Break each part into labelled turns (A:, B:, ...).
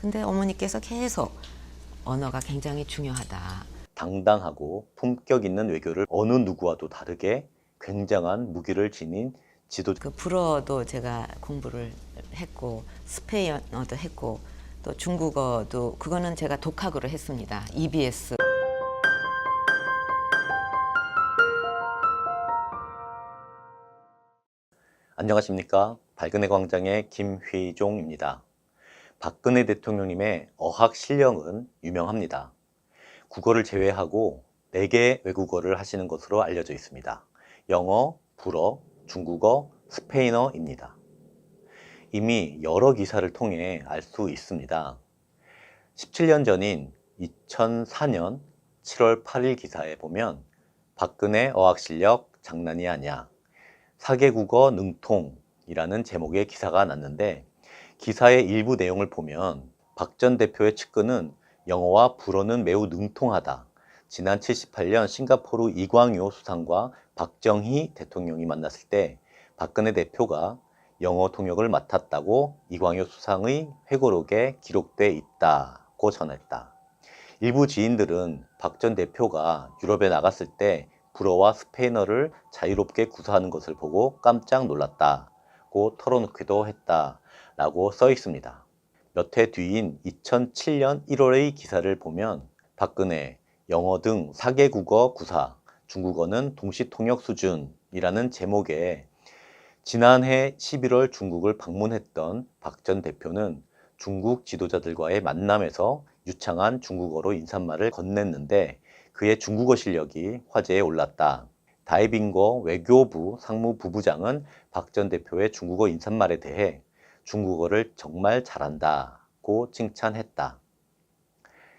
A: 근데 어머니께서 계속 언어가 굉장히 중요하다.
B: 당당하고 품격 있는 외교를 어느 누구와도 다르게 굉장한 무기를 지닌 지도.
A: 그 불어도 제가 공부를 했고 스페인어도 했고 또 중국어도 그거는 제가 독학으로 했습니다. EBS.
B: 안녕하십니까. 박근혜 광장의 김휘종입니다. 박근혜 대통령님의 어학 실력은 유명합니다. 국어를 제외하고 4개 외국어를 하시는 것으로 알려져 있습니다. 영어, 불어, 중국어, 스페인어입니다. 이미 여러 기사를 통해 알 수 있습니다. 17년 전인 2004년 7월 8일 기사에 보면 박근혜 어학 실력 장난이 아니야. 4개국어 능통이라는 제목의 기사가 났는데, 기사의 일부 내용을 보면 박 전 대표의 측근은 영어와 불어는 매우 능통하다. 지난 78년 싱가포르 이광효 수상과 박정희 대통령이 만났을 때 박근혜 대표가 영어 통역을 맡았다고 이광효 수상의 회고록에 기록돼 있다고 전했다. 일부 지인들은 박 전 대표가 유럽에 나갔을 때 불어와 스페인어를 자유롭게 구사하는 것을 보고 깜짝 놀랐다고 털어놓기도 했다라고 써 있습니다. 몇 해 뒤인 2007년 1월의 기사를 보면 박근혜 영어 등 4개국어 구사, 중국어는 동시통역 수준이라는 제목에 지난해 11월 중국을 방문했던 박 전 대표는 중국 지도자들과의 만남에서 유창한 중국어로 인사말을 건넸는데 그의 중국어 실력이 화제에 올랐다. 다이빙거 외교부 상무부부장은 박 전 대표의 중국어 인사말에 대해 중국어를 정말 잘한다고 칭찬했다.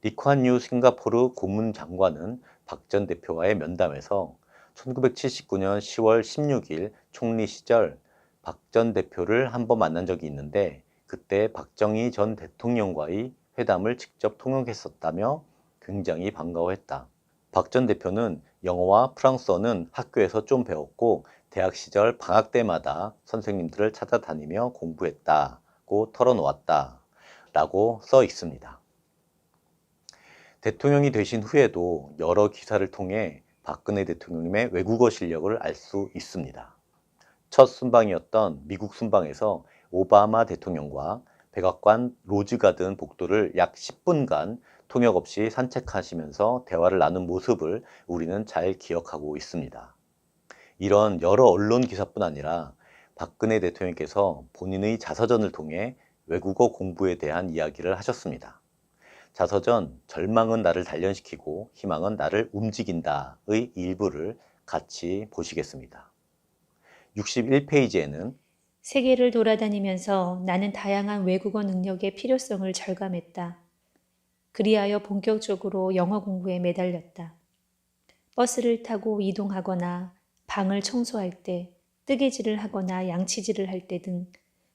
B: 리콴유 싱가포르 고문장관은 박 전 대표와의 면담에서 1979년 10월 16일 총리 시절 박 전 대표를 한 번 만난 적이 있는데 그때 박정희 전 대통령과의 회담을 직접 통역했었다며 굉장히 반가워했다. 박 전 대표는 영어와 프랑스어는 학교에서 좀 배웠고 대학 시절 방학 때마다 선생님들을 찾아다니며 공부했다고 털어놓았다 라고 써 있습니다. 대통령이 되신 후에도 여러 기사를 통해 박근혜 대통령님의 외국어 실력을 알 수 있습니다. 첫 순방이었던 미국 순방에서 오바마 대통령과 백악관 로즈가든 복도를 약 10분간 통역 없이 산책하시면서 대화를 나눈 모습을 우리는 잘 기억하고 있습니다. 이런 여러 언론 기사뿐 아니라 박근혜 대통령께서 본인의 자서전을 통해 외국어 공부에 대한 이야기를 하셨습니다. 자서전 절망은 나를 단련시키고 희망은 나를 움직인다의 일부를 같이 보시겠습니다. 61페이지에는
C: 세계를 돌아다니면서 나는 다양한 외국어 능력의 필요성을 절감했다. 그리하여 본격적으로 영어 공부에 매달렸다. 버스를 타고 이동하거나 방을 청소할 때, 뜨개질을 하거나 양치질을 할 때 등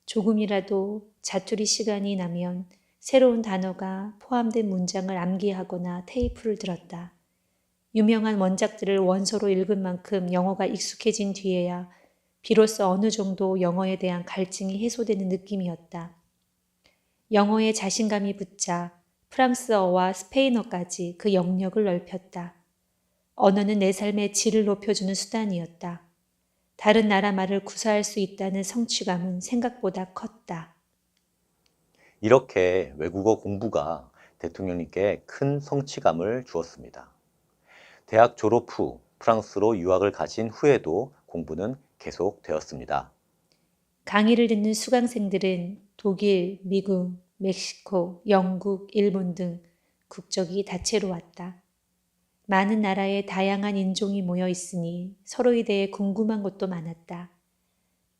C: 조금이라도 자투리 시간이 나면 새로운 단어가 포함된 문장을 암기하거나 테이프를 들었다. 유명한 원작들을 원서로 읽은 만큼 영어가 익숙해진 뒤에야 비로소 어느 정도 영어에 대한 갈증이 해소되는 느낌이었다. 영어에 자신감이 붙자 프랑스어와 스페인어까지 그 영역을 넓혔다. 언어는 내 삶의 질을 높여주는 수단이었다. 다른 나라 말을 구사할 수 있다는 성취감은 생각보다 컸다.
B: 이렇게 외국어 공부가 대통령님께 큰 성취감을 주었습니다. 대학 졸업 후 프랑스로 유학을 가신 후에도 공부는 계속되었습니다.
C: 강의를 듣는 수강생들은 독일, 미국, 멕시코, 영국, 일본 등 국적이 다채로 왔다. 많은 나라의 다양한 인종이 모여 있으니 서로에 대해 궁금한 것도 많았다.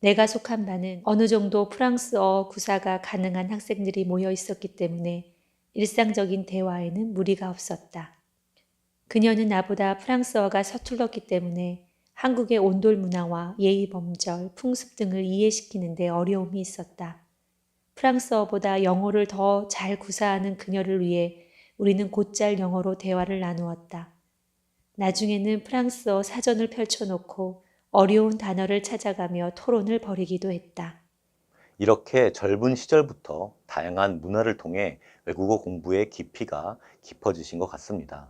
C: 내가 속한 바는 어느 정도 프랑스어 구사가 가능한 학생들이 모여 있었기 때문에 일상적인 대화에는 무리가 없었다. 그녀는 나보다 프랑스어가 서툴렀기 때문에 한국의 온돌 문화와 예의 범절, 풍습 등을 이해시키는 데 어려움이 있었다. 프랑스어보다 영어를 더 잘 구사하는 그녀를 위해 우리는 곧잘 영어로 대화를 나누었다. 나중에는 프랑스어 사전을 펼쳐놓고 어려운 단어를 찾아가며 토론을 벌이기도 했다.
B: 이렇게 젊은 시절부터 다양한 문화를 통해 외국어 공부의 깊이가 깊어지신 것 같습니다.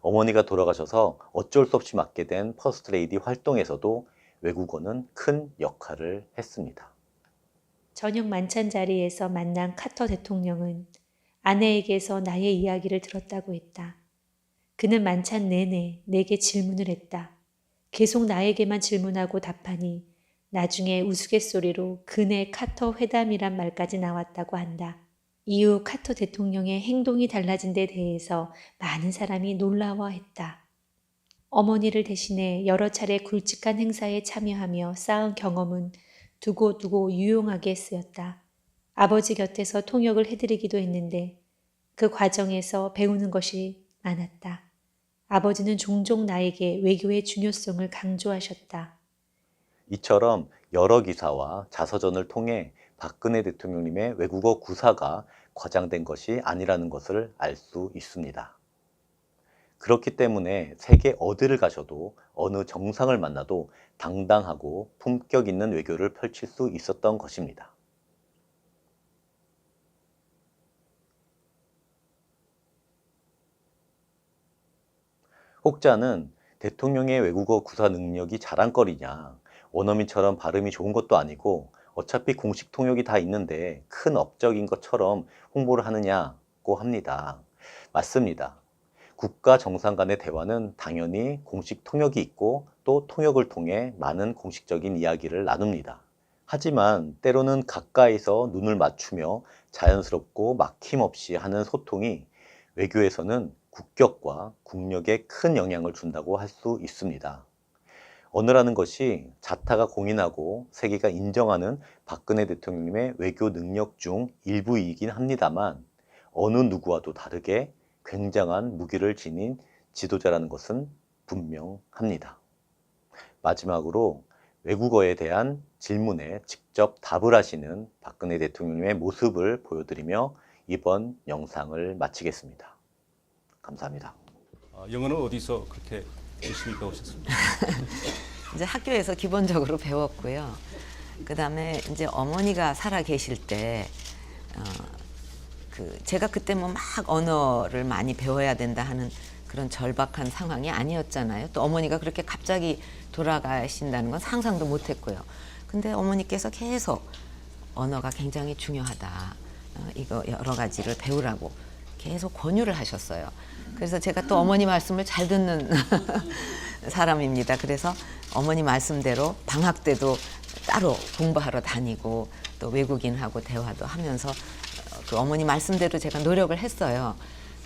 B: 어머니가 돌아가셔서 어쩔 수 없이 맡게 된 퍼스트레이디 활동에서도 외국어는 큰 역할을 했습니다.
C: 저녁 만찬 자리에서 만난 카터 대통령은 아내에게서 나의 이야기를 들었다고 했다. 그는 만찬 내내 내게 질문을 했다. 계속 나에게만 질문하고 답하니 나중에 우스갯소리로 그네 카터 회담이란 말까지 나왔다고 한다. 이후 카터 대통령의 행동이 달라진 데 대해서 많은 사람이 놀라워했다. 어머니를 대신해 여러 차례 굵직한 행사에 참여하며 쌓은 경험은 두고두고 유용하게 쓰였다. 아버지 곁에서 통역을 해드리기도 했는데 그 과정에서 배우는 것이 많았다. 아버지는 종종 나에게 외교의 중요성을 강조하셨다.
B: 이처럼 여러 기사와 자서전을 통해 박근혜 대통령님의 외국어 구사가 과장된 것이 아니라는 것을 알 수 있습니다. 그렇기 때문에 세계 어디를 가셔도 어느 정상을 만나도 당당하고 품격 있는 외교를 펼칠 수 있었던 것입니다. 혹자는 대통령의 외국어 구사 능력이 자랑거리냐, 원어민처럼 발음이 좋은 것도 아니고 어차피 공식 통역이 다 있는데 큰 업적인 것처럼 홍보를 하느냐고 합니다. 맞습니다. 국가 정상 간의 대화는 당연히 공식 통역이 있고 또 통역을 통해 많은 공식적인 이야기를 나눕니다. 하지만 때로는 가까이서 눈을 맞추며 자연스럽고 막힘없이 하는 소통이 외교에서는 국격과 국력에 큰 영향을 준다고 할 수 있습니다. 언어라는 것이 자타가 공인하고 세계가 인정하는 박근혜 대통령님의 외교 능력 중 일부이긴 합니다만 어느 누구와도 다르게 굉장한 무기를 지닌 지도자라는 것은 분명합니다. 마지막으로 외국어에 대한 질문에 직접 답을 하시는 박근혜 대통령님의 모습을 보여드리며 이번 영상을 마치겠습니다. 감사합니다.
D: 영어는 어디서 그렇게 열심히 배우셨습니까?
A: 이제 학교에서 기본적으로 배웠고요. 그 다음에 이제 어머니가 살아 계실 때, 제가 그때 뭐 막 언어를 많이 배워야 된다 하는 그런 절박한 상황이 아니었잖아요. 또 어머니가 그렇게 갑자기 돌아가신다는 건 상상도 못 했고요. 근데 어머니께서 계속 언어가 굉장히 중요하다. 이거 여러 가지를 배우라고 계속 권유를 하셨어요. 그래서 제가 또 어머니 말씀을 잘 듣는 사람입니다. 그래서 어머니 말씀대로 방학 때도 따로 공부하러 다니고 또 외국인하고 대화도 하면서 그 어머니 말씀대로 제가 노력을 했어요.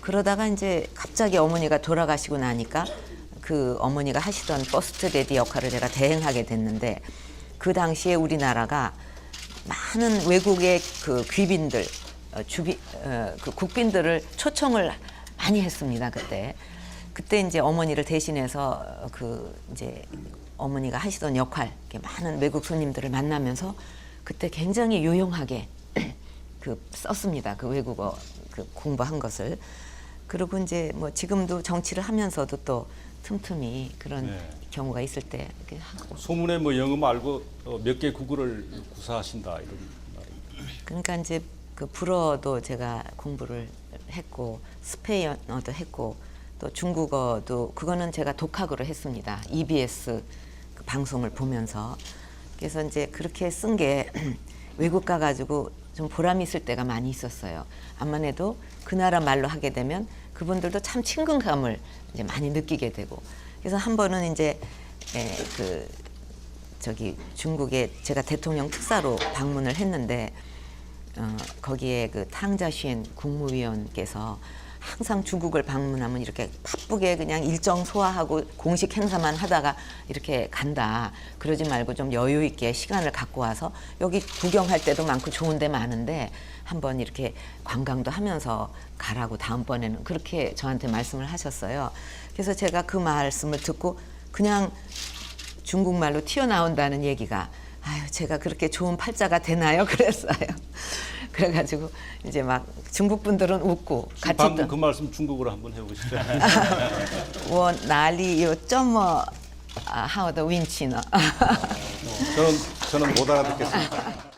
A: 그러다가 이제 갑자기 어머니가 돌아가시고 나니까 그 어머니가 하시던 퍼스트 레디 역할을 제가 대행하게 됐는데 그 당시에 우리나라가 많은 외국의 그 귀빈들, 그 국빈들을 초청을 많이 했습니다. 그때 이제 어머니를 대신해서 그 이제 어머니가 하시던 역할, 이렇게 많은 외국 손님들을 만나면서 그때 굉장히 유용하게 그 썼습니다. 그 외국어 그 공부한 것을. 그리고 이제 뭐 지금도 정치를 하면서도 또 틈틈이 그런
D: 네.
A: 경우가 있을 때 이렇게 하고.
D: 소문에 뭐 영어 말고 몇 개 국어를 구사하신다 이런 말이.
A: 그러니까 이제 그 불어도 제가 공부를 했고 스페인어도 했고 또 중국어도 그거는 제가 독학으로 했습니다. EBS 그 방송을 보면서. 그래서 이제 그렇게 쓴 게 외국 가가지고 좀 보람 있을 때가 많이 있었어요. 암만 해도 그 나라 말로 하게 되면 그분들도 참 친근감을 이제 많이 느끼게 되고. 그래서 한 번은 이제 그 저기 중국에 제가 대통령 특사로 방문을 했는데 거기에 그 탕자쉔 국무위원께서 항상 중국을 방문하면 이렇게 바쁘게 그냥 일정 소화하고 공식 행사만 하다가 이렇게 간다. 그러지 말고 좀 여유 있게 시간을 갖고 와서 여기 구경할 때도 많고 좋은 데 많은데 한번 이렇게 관광도 하면서 가라고 다음번에는 그렇게 저한테 말씀을 하셨어요. 그래서 제가 그 말씀을 듣고 그냥 중국말로 튀어나온다는 얘기가 아유 제가 그렇게 좋은 팔자가 되나요? 그랬어요. 그래가지고 이제 막 중국 분들은 웃고 같이
D: 방금 그 말씀 중국어로 한번 해보시죠.
A: 我哪里有这么好的运气呢？
D: 저는 못 알아듣겠습니다.